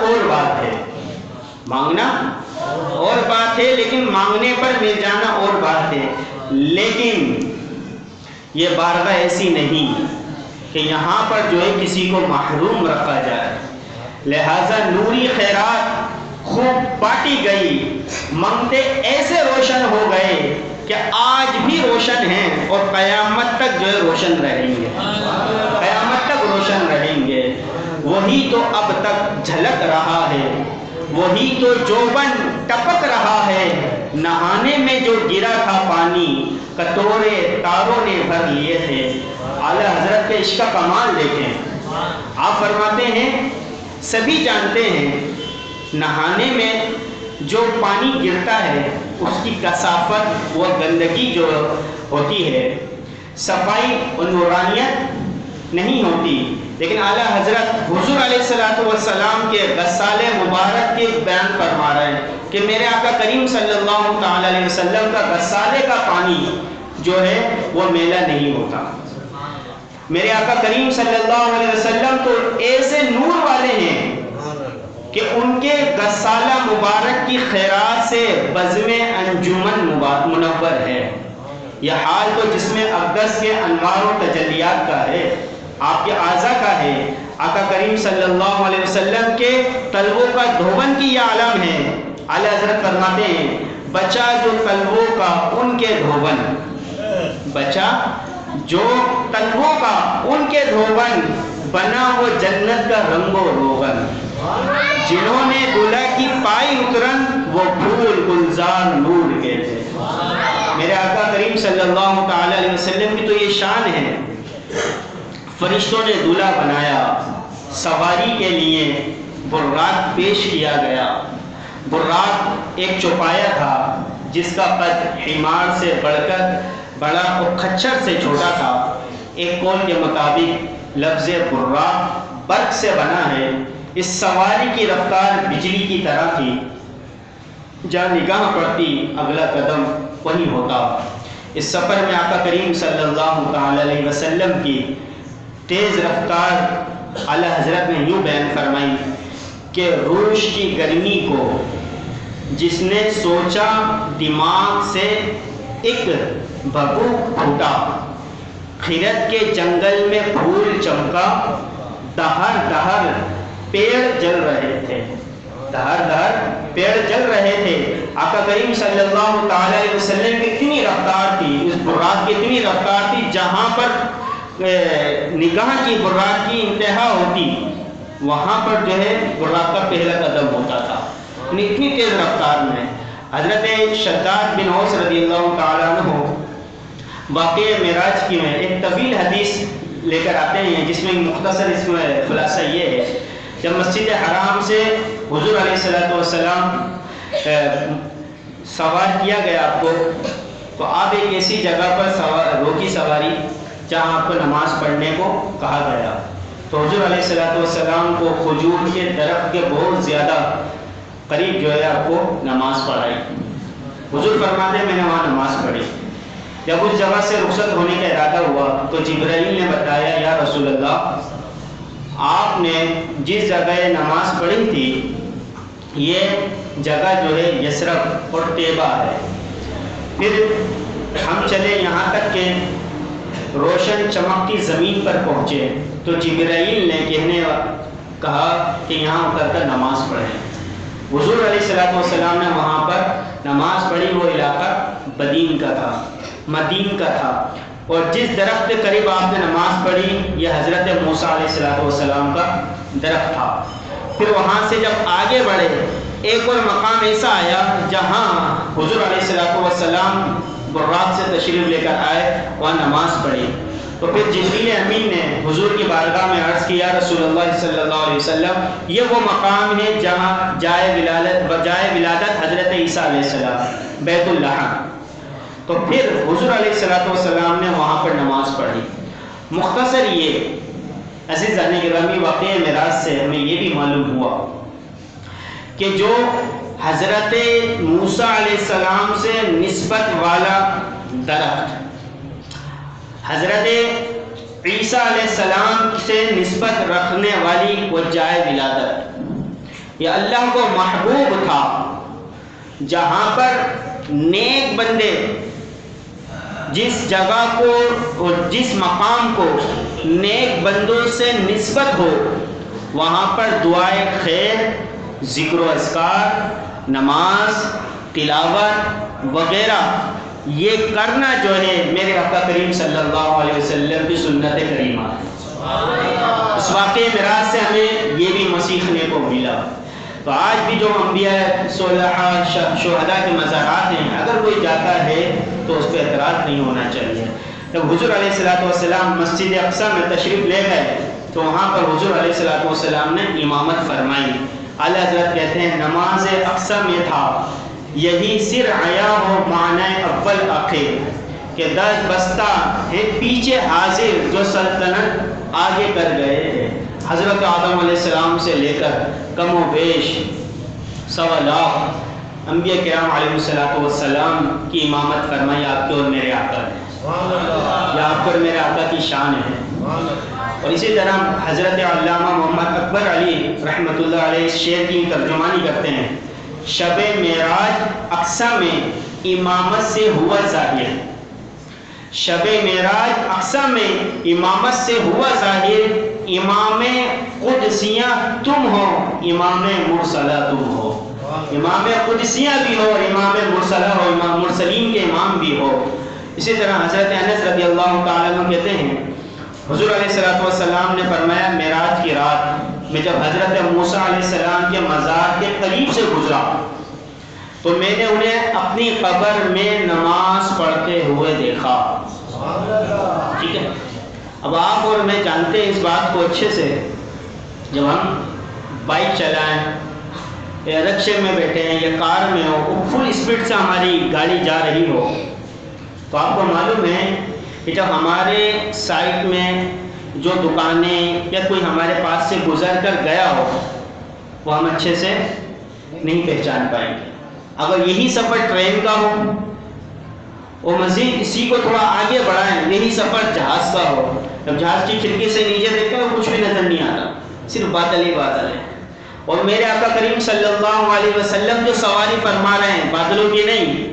اور بات ہے، مانگنا اور بات ہے، لیکن مانگنے پر مل جانا اور بات ہے۔ لیکن یہ بارگاہ ایسی نہیں کہ یہاں پر جو ہے کسی کو محروم رکھا جائے، لہذا نوری خیرات خوب بانٹی گئی، منگتے ایسے روشن ہو گئے کہ آج بھی روشن ہیں اور قیامت تک جو ہے روشن رہیں گے، قیامت تک روشن رہیں گے۔ وہی تو اب تک جھلک رہا ہے، وہی تو جوبن ٹپک رہا ہے، نہانے میں جو گرا تھا پانی کٹورے تاروں نے بھر لیے تھے۔ اعلیٰ حضرت کے عشق کا کمال دیکھیں، آپ فرماتے ہیں سبھی جانتے ہیں نہانے میں جو پانی گرتا ہے اس کی کثافت و گندگی جو ہوتی ہے، صفائی و نورانیت نہیں ہوتی، لیکن اعلیٰ حضرت حضور علیہ السلام کے غسالِ مبارک کے بیان فرما رہے ہیں کہ میرے آقا کریم صلی اللہ تعالی علیہ وسلم کا غسالے کا پانی جو ہے وہ میلا نہیں ہوتا۔ میرے آقا کریم صلی اللہ علیہ وسلم تو ایسے نور والے ہیں کہ ان کے غسالہ مبارک کی خیرات سے بزم انجمن منور ہے۔ یہ حال تو جسم اقدس کے انوار و تجلیات کا ہے، آپ کے اعضاء کا ہے۔ آقا کریم صلی اللہ علیہ وسلم کے طلبوں کا دھوبن کی یہ عالم ہے۔ اعلیٰ حضرت فرماتے ہیں بچا جو طلبوں کا ان کے دھوبن، بچا جو طلبوں کا ان کے دھوبن، بنا وہ جنت کا رنگ و روغن، جنہوں نے دلہا کی پائی اترن وہ پھول گلزار نور کے تھے۔ میرے آقا کریم صلی اللہ تعالی علیہ وسلم کی تو یہ شان ہے، فرشتوں نے دلہا بنایا، سواری کے لیے براق پیش کیا گیا۔ براق ایک چوپایا تھا جس کا قد حمار سے بڑھ کر بڑا اور کھچر سے چھوٹا تھا۔ ایک قول کے مطابق لفظ براق برق سے بنا ہے۔ اس سواری کی رفتار بجلی کی طرح تھی، جہاں نگاہ پڑتی اگلا قدم وہی ہوتا۔ اس سفر میں آقا کریم صلی اللہ تعالی علیہ وسلم کی تیز رفتار اعلیٰ حضرت نے یوں بیان فرمائی کہ روش کی گرمی کو جس نے سوچا دماغ سے ایک بھبو پھوٹا، خرد کے جنگل میں پھول چمکا، دہر دہر پیڑ جل رہے تھے، دہر دہر پیڑ جل رہے تھے۔ آقا کریم صلی اللہ تعالی علیہ وسلم کی اتنی رفتار تھی، اس براق کی اتنی رفتار تھی، جہاں پر نگاہ کی براق کی انتہا ہوتی وہاں پر جو ہے براق کا پہلا قدم ہوتا تھا، اتنی تیز رفتار میں۔ حضرت شداد بن اوس رضی اللہ تعالیٰ عنہ واقعہ معراج کی میں ایک طویل حدیث لے کر آتے ہیں، جس میں مختصر اس میں خلاصہ یہ ہے، جب مسجد حرام سے حضور علیہ السلام سوار کیا گیا آپ کو، تو آپ ایک ایسی جگہ پر روکی سواری جہاں آپ کو نماز پڑھنے کو کہا گیا، تو حضور علیہ السلام کو کھجور کے درخت کے بہت زیادہ قریب جو ہے آپ کو نماز پڑھائی۔ حضور فرماتے ہیں میں نے وہاں نماز پڑھی۔ جب اس جگہ سے رخصت ہونے کا ارادہ ہوا تو جبرائیل نے بتایا یا رسول اللہ آپ نے جس جگہ نماز پڑھی تھی یہ جگہ جو ہے یثرب اور طیبہ ہے۔ پھر ہم چلے یہاں تک کہ روشن چمکتی زمین پر پہنچے تو جبرائیل نے کہا کہ یہاں اتر کر نماز پڑھیں۔ حضور علیہ السلام نے وہاں پر نماز پڑھی۔ وہ علاقہ بدین کا تھا، مدین کا تھا، اور جس درخت کے قریب آپ نے نماز پڑھی یہ حضرت موسیٰ علیہ السلام کا درخت تھا۔ پھر وہاں سے جب آگے بڑھے ایک اور مقام ایسا آیا جہاں حضور علیہ السلام براق سے تشریف لے کر آئے، وہاں نماز پڑھی۔ تو پھر جبریل امین نے حضور کی بارگاہ میں عرض کیا رسول اللہ صلی اللہ علیہ وسلم یہ وہ مقام ہے جہاں جائے ولادت حضرت عیسیٰ علیہ السلام، بیت اللہ۔ تو پھر حضور علیہ السلام نے وہاں پر نماز پڑھی۔ مختصر یہ عزیزان گرامی واقعہ معراج سے ہمیں یہ بھی معلوم ہوا کہ جو حضرت موسیٰ علیہ السلام سے نسبت والا درخت، حضرت عیسیٰ علیہ السلام سے نسبت رکھنے والی وہ جائے ولادت، یہ اللہ کو محبوب تھا جہاں پر نیک بندے جس جگہ کو اور جس مقام کو نیک بندوں سے نسبت ہو وہاں پر دعائے خیر، ذکر و اذکار، نماز، تلاوت وغیرہ یہ کرنا جو ہے میرے آقا کریم صلی اللہ علیہ وسلم کی سنت کریمہ ہے۔ اس واقعے معراج سے ہمیں یہ بھی سیکھنے کو ملا۔ تو آج بھی جو انبیاء صالحہ شہداء کے مزارات ہیں اگر کوئی جاتا ہے تو اس پہ اعتراض نہیں ہونا چاہیے۔ جب حضور علیہ السلام مسجد اقصی میں تشریف لے گئے تو وہاں پر حضور علیہ السلام نے امامت فرمائی۔ اعلیٰ حضرت کہتے ہیں نماز اقصی میں تھا یہی سر آیا ہو معنی اول آخر کہ دس بستہ ہے پیچھے حاضر جو سلطنت آگے کر گئے ہیں۔ حضرت آدم علیہ السلام سے لے کر کم و بیش 1.25 لاکھ انبیاء کرام علیہ السلام کی امامت فرمائی آپ کے اور میرے آقا نے۔ یہ آپ اور میرے آقا کی شان ہے۔ اور اسی طرح حضرت علامہ محمد اکبر علی رحمۃ اللہ علیہ اس شعر کی ترجمانی کرتے ہیں، شب معراج اقصی میں امامت سے ہوا ظاہر، شب معراج اقصی میں امامت سے ہوا ظاہر، امام قدسیہ تم ہو امام مرسلہ تم ہو، امام قدسیہ بھی ہو اور امام مرسلہ ہو، امام مرسلین کے امام بھی ہو۔ اسی طرح حضرت انس رضی اللہ تعالیٰ عنہ کہتے ہیں حضور علیہ السلام نے فرمایا معراج کی رات میں جب حضرت موسیٰ علیہ السلام کے مزار کے قریب سے گزرا تو میں نے انہیں اپنی قبر میں نماز پڑھتے ہوئے دیکھا۔ ٹھیک ہے، اب آپ اور میں جانتے ہیں اس بات کو اچھے سے، جب ہم بائک چلائیں یا رکشے میں بیٹھے ہیں یا کار میں ہو، فل اسپیڈ سے ہماری گاڑی جا رہی ہو تو آپ کو معلوم ہے کہ جب ہمارے سائٹ میں جو دکانیں یا کوئی ہمارے پاس سے گزر کر گیا ہو وہ ہم اچھے سے نہیں پہچان پائیں گے۔ اگر یہی سفر ٹرین کا ہو اور مزید اسی کو تھوڑا آگے بڑھائیں، یہی سفر جہاز کا ہو، جب جہاز کی کھڑکی سے نیچے دیکھتے ہیں کچھ بھی نظر نہیں آتا، صرف بادل ہی بادل ہے۔ اور میرے آقا کریم صلی اللہ علیہ وسلم جو سواری فرما رہے ہیں بادلوں کی نہیں،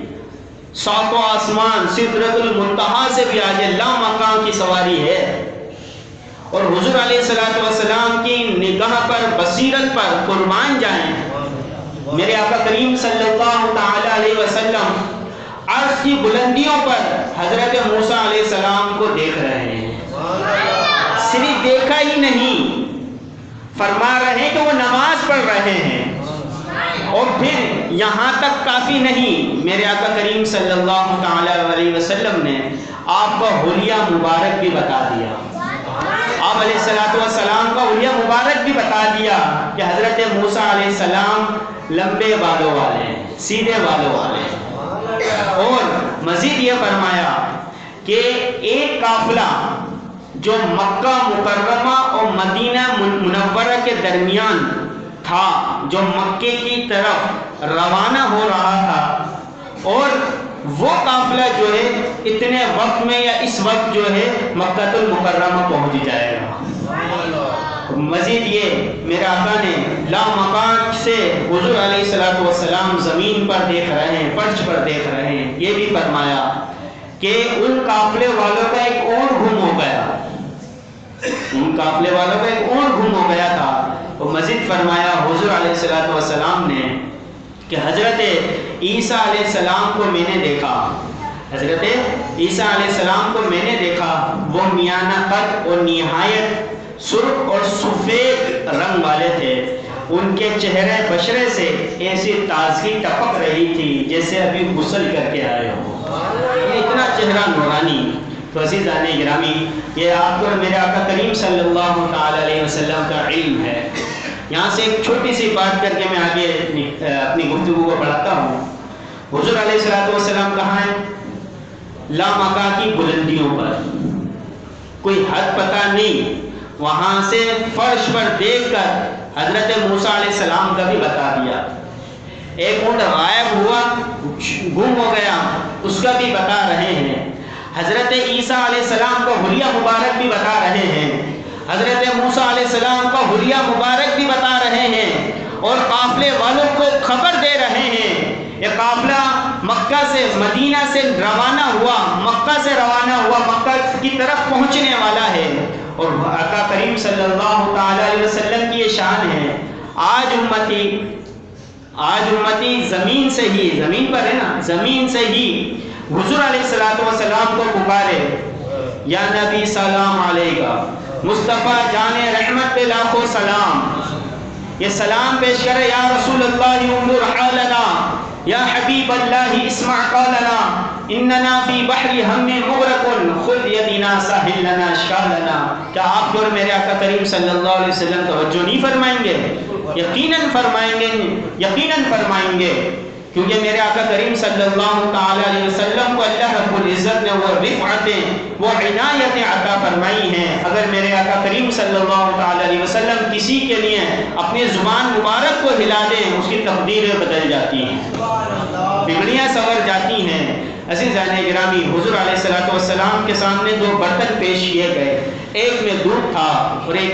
ساتوں آسمان سدرۃ المنتہا سے بھی آگے لامکان کی سواری ہے۔ اور حضور علیہ السلام کی نگاہ پر بصیرت پر قربان جائیں، میرے آقا کریم صلی اللہ تعالی علیہ وسلم عرش کی بلندیوں پر حضرت موسیٰ علیہ السلام کو دیکھ رہے ہیں، صرف دیکھا ہی نہیں، فرما رہے ہیں کہ وہ نماز پڑھ رہے ہیں۔ اور پھر یہاں تک کافی نہیں، میرے آقا کریم صلی اللہ تعالی علیہ وسلم نے آپ کا حلیہ مبارک بھی بتا دیا، آپ علیہ السلام کا حلیہ مبارک بھی بتا دیا کہ حضرت موسیٰ علیہ السلام لمبے بالوں والے، سیدھے بالوں والے۔ اور مزید یہ فرمایا کہ ایک قافلہ جو مکہ مکرمہ اور مدینہ منورہ کے درمیان تھا، جو مکے کی طرف روانہ ہو رہا تھا، اور وہ قافلہ جو ہے اتنے وقت میں یا اس وقت جو ہے مکہ المکرمہ پہنچ جائے گا۔ مزید یہ میرے آقا نے لامکان سے حضور علیہ السلام زمین پر دیکھ رہے ہیں، فرش پر دیکھ رہے ہیں، یہ بھی فرمایا کہ ان قافلے والوں کا ایک اور گم ہو گیا، ان قافلے والوں کا ایک اور گم ہو گیا تھا۔ تو مزید فرمایا حضور علیہ السلام نے کہ حضرت عیسیٰ علیہ السلام کو میں نے دیکھا، حضرت عیسیٰ علیہ السلام کو میں نے دیکھا، وہ میانہ قد اور نہایت سرخ اور سفید رنگ والے تھے، ان کے چہرے بشرے سے ایسی تازگی ٹپک رہی تھی جیسے ابھی غسل کر کے آئے ہو، اتنا چہرہ نورانی۔ تو عزیزان گرامی، یہ آپ اور میرے آقا کریم صلی اللہ تعالی علیہ وسلم کا علم ہے۔ یہاں سے ایک چھوٹی سی بات کر کے میں آگے اپنی گفتگو کو بڑھاتا ہوں۔ حضور علیہ السلام کہاں ہیں؟ لامکا کی بلندیوں پر، کوئی حد پتہ نہیں، وہاں سے فرش پر دیکھ کر حضرت موسیٰ علیہ السلام کا بھی بتا دیا، ایک اونٹ غائب ہوا، گم ہو گیا، اس کا بھی بتا رہے ہیں، حضرت عیسیٰ علیہ السلام کو حلیہ مبارک بھی بتا رہے ہیں، حضرت موسیٰ علیہ السلام کا حلیہ مبارک بھی بتا رہے ہیں، اور قافلے والوں کو خبر دے رہے ہیں. یہ قافلہ مکہ سے مدینہ سے روانہ ہوا، مکہ سے روانہ ہوا، مکہ کی طرف پہنچنے والا ہے. اور آقا کریم صلی اللہ تعالی علیہ وسلم کی یہ شان ہے. آج امتی زمین سے ہی، زمین پر ہے نا، زمین سے ہی حضور علیہ السلام کو پکارے، یا نبی سلام علیکہ، مصطفیٰ جان رحمت پہ لاکھوں سلام. یہ سلام پیش کرے، یا رسول اللہ انظر حالنا، یا حبیب اللہ اسمع قولنا، اننا فی بحر ہم مغرق خذ یدنا ساحل لنا اشکالنا. کیا آپ اور میرے آقا کریم صلی اللہ علیہ وسلم توجہ نہیں فرمائیں گے؟ یقیناً فرمائیں گے، کیونکہ میرے آقا کریم صلی اللہ تعالی علیہ وسلم کو اللہ رب العزت نے وہ رفعتیں، وہ عنایتیں عطا فرمائی ہیں. اگر میرے آقا کریم صلی اللہ تعالی علیہ وسلم کسی کے لیے اپنی زبان مبارک کو ہلا دیں، اس کی تقدیریں بدل جاتی ہیں، بگڑیاں سنور جاتی ہیں. عزیزان گرامی، حضور علیہ السلام کے سامنے دو برتن پیش کیے گئے، ایک میں دودھ تھا اور ایک